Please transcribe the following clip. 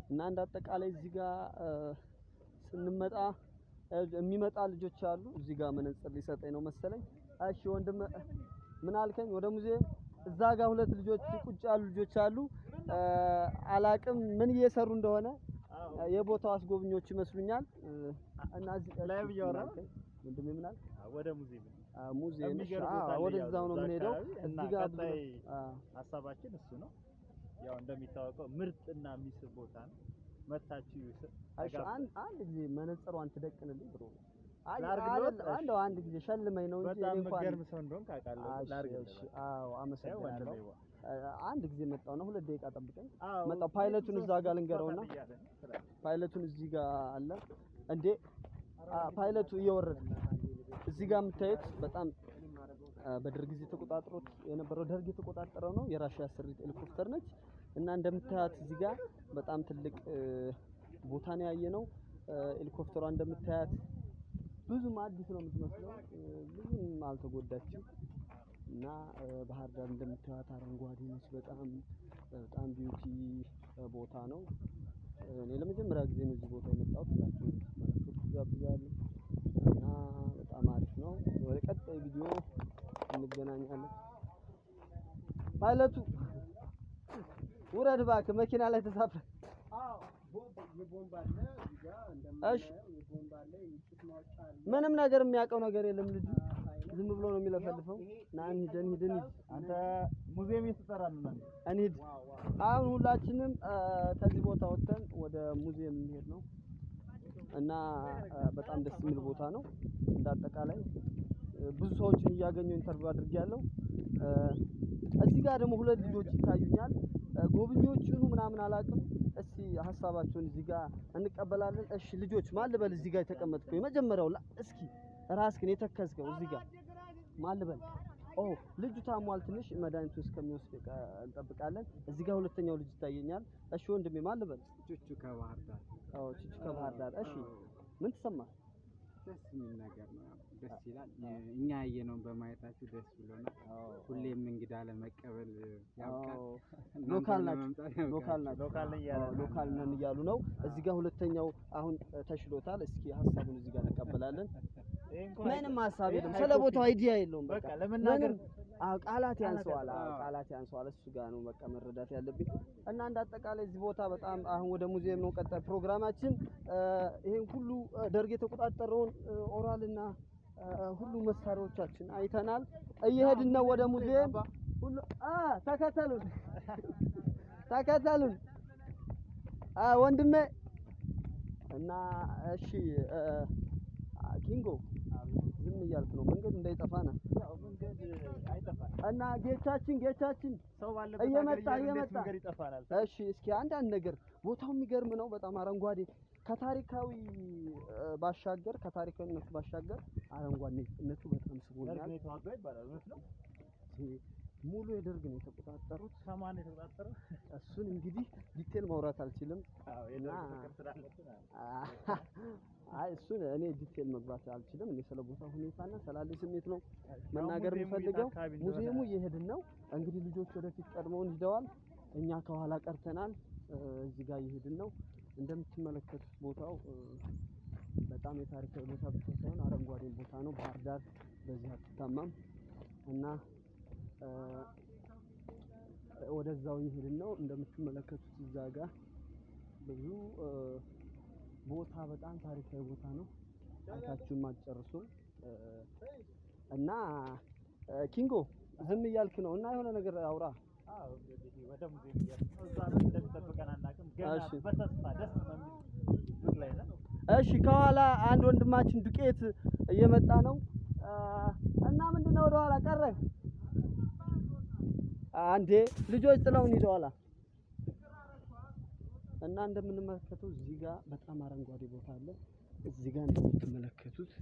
እና እንደ አጠቃላይ እዚህ ጋር ስንመጣ የሚመጣ ልጆች አሉ። እዚህ ጋር መነጽር ሊሰጠኝ ነው መሰለኝ። እሺ ወንድም ምን አልከኝ? ወደ ሙዚየም እዛ ጋር ሁለት ልጆች ቁጭ ያሉ ልጆች አሉ። አላቅም ምን እየሰሩ እንደሆነ የቦታው አስጎብኞች ይመስሉኛል። እና እዚህ ላይ ብያወራ ወንድም ምን አልክ? ወደ ሙዚየም ወደዛው ነው የምንሄደው። እዚህ ጋር ሀሳባችን እሱ ነው። ያው እንደሚታወቀው ምርጥና የሚስብ ቦታ ነው። መታችሁ ይስብ። እሺ አንድ ጊዜ መነጽሯን ትደቅንልኝ ብሎ አንድ ጊዜ ሸልመኝ ነው እንጂ እኔ እንኳን ገርም ሰው እንደሆነ ካቃለሁ ላርግልሽ። አዎ አመሰግናለሁ። አንድ ጊዜ መጣው ነው 2 ደቂቃ ጠብቀኝ። መጣው ፓይለቱን እዛ ጋር ልንገረውና ፓይለቱን እዚህ ጋር አለ እንዴ ፓይለቱ እየወረደ እዚህ ጋር የምታዩት በጣም በደርግ ጊዜ ተቆጣጥሮት የነበረው ደርግ የተቆጣጠረው ነው። የራሺያ ስሪት ሄሊኮፕተር ነች እና እንደምታያት እዚህ ጋር በጣም ትልቅ ቦታ ነው ያየነው። ሄሊኮፕተሯ እንደምታያት ብዙም አዲስ ነው የምትመስለው፣ ብዙም አልተጎዳችም። እና ባህር ዳር እንደምታዩት አረንጓዴ ነች። በጣም ቢዩቲ ቦታ ነው። እኔ ለመጀመሪያ ጊዜ ነው እዚህ ቦታ የመጣሁት። ሁላችሁም ጋብዛለሁ እና በጣም አሪፍ ነው። ወደ ቀጣይ ቪዲዮ እንገናኛለን። ፓይለቱ ውረድ እባክህ መኪና ላይ ተሳፍረ። የቦምብ አለ እዚህ ጋር እንደምታየው የቦምብ አለ። ምንም ነገር የሚያውቀው ነገር የለም ልጁ ዝም ብሎ ነው የሚለፈልፈው። ና እንሂድ አንተ ሙዚየም እየተጠራን ነው እንሂድ። አሁን ሁላችንም ከዚህ ቦታ ወጥተን ወደ ሙዚየም እንሄድ ነው እና በጣም ደስ የሚል ቦታ ነው። እንዳጠቃላይ ብዙ ሰዎችን እያገኘሁ ኢንተርቪው አድርጌያለሁ። እዚህ ጋር ደግሞ ሁለት ልጆች ይታዩኛል። ጎብኚዎች ይሁኑ ምናምን አላውቅም። እስቲ ሀሳባቸውን እዚህ ጋር እንቀበላለን። እሺ ልጆች ማን ልበል? እዚህ ጋር የተቀመጥከው የመጀመሪያው እስኪ ራስህን የተከዝከው እዚህ ጋር ማን ልበል? ልጁ ታሟል ትንሽ መድኃኒቱ እስከሚወስድ እንጠብቃለን። እዚህ ጋር ሁለተኛው ልጅ ይታየኛል። እሺ ወንድሜ ማን ልበል? ቹቹ ከባህር ዳር። ቹቹ ከባህር ዳር። እሺ ምን ተሰማህ? ደስ የሚል ነገር ነው። ደስ ይላል። እኛ ያየነውን በማየታችሁ ደስ ብሎናል። ሁሌም እንግዳ ለመቀበል ያውቃል። ሎካል ነን እያሉ ነው። እዚህ ጋር ሁለተኛው አሁን ተሽሎታል። እስኪ ሀሳቡን እዚህ ጋር እንቀበላለን። ምንም ሀሳብ የለም። ስለ ቦታው አይዲያ የለውም። በቃ ለመናገር ቃላት ያንሰዋል። እሱ ጋር ነው በቃ መረዳት ያለብኝ። እና እንዳጠቃላይ እዚህ ቦታ በጣም አሁን ወደ ሙዚየም ነው ቀጣይ ፕሮግራማችን። ይሄን ሁሉ ደርግ የተቆጣጠረውን ኦራልና ሁሉ መሳሪያዎቻችን አይተናል። እየሄድን ነው ወደ ሙዚየም። ሁሉ ተከተሉን ወንድሜ። እና እሺ ኪንጎ ዝም እያልክ ነው መንገድ እንዳይጠፋና ያው መንገድ አይጠፋም። እና ጌቻችን ሰው ባለበት እየመጣ መንገድ ይጠፋናል። እሺ እስኪ አንዳንድ ነገር ቦታው የሚገርም ነው። በጣም አረንጓዴ ከታሪካዊነቱ ባሻገር አረንጓዴነቱ በጣም ስቦኛል። ደርግ ነው ይባላል ነው ሙሉ የደርግ ነው የተቆጣጠሩት። ሰማን የተቆጣጠረው እሱን እንግዲህ ዲቴል ማውራት አልችልም። እሱን እኔ ዲቴል መግባት አልችልም። እኔ ስለ ቦታው ሁኔታና ስላለ ስሜት ነው መናገር የምፈልገው። ሙዚየሙ እየሄድን ነው እንግዲህ ልጆች ወደፊት ቀድመውን ሄደዋል፣ እኛ ከኋላ ቀርተናል። እዚህ ጋር እየሄድን ነው። እንደምትመለከቱት ቦታው በጣም የታሪካዊ ቦታ ብቻ ሳይሆን አረንጓዴ ቦታ ነው። ባህር ዳር በዚህ አትታማም። እና ወደዛው እየሄድን ነው። እንደምትመለከቱት እዛ ጋር ብዙ ቦታ በጣም ታሪካዊ ቦታ ነው። አይታችሁም አትጨርሱም። እና ኪንጎ ዝም እያልክ ነው እና የሆነ ነገር አውራ። ወደ ሙዚየም እንደምትጠብቀን አናውቅም፣ ግን በተስፋ ደስ በሚል ላይ ነው። እሺ ከኋላ አንድ ወንድማችን ዱቄት እየመጣ ነው እና ምንድነው ወደ ኋላ ቀረህ አንዴ ልጆች ጥለውን ሄደዋል። እና እንደምንመለከተው እዚህ ጋር በጣም አረንጓዴ ቦታ አለ። እዚህ ጋር እንደምትመለከቱት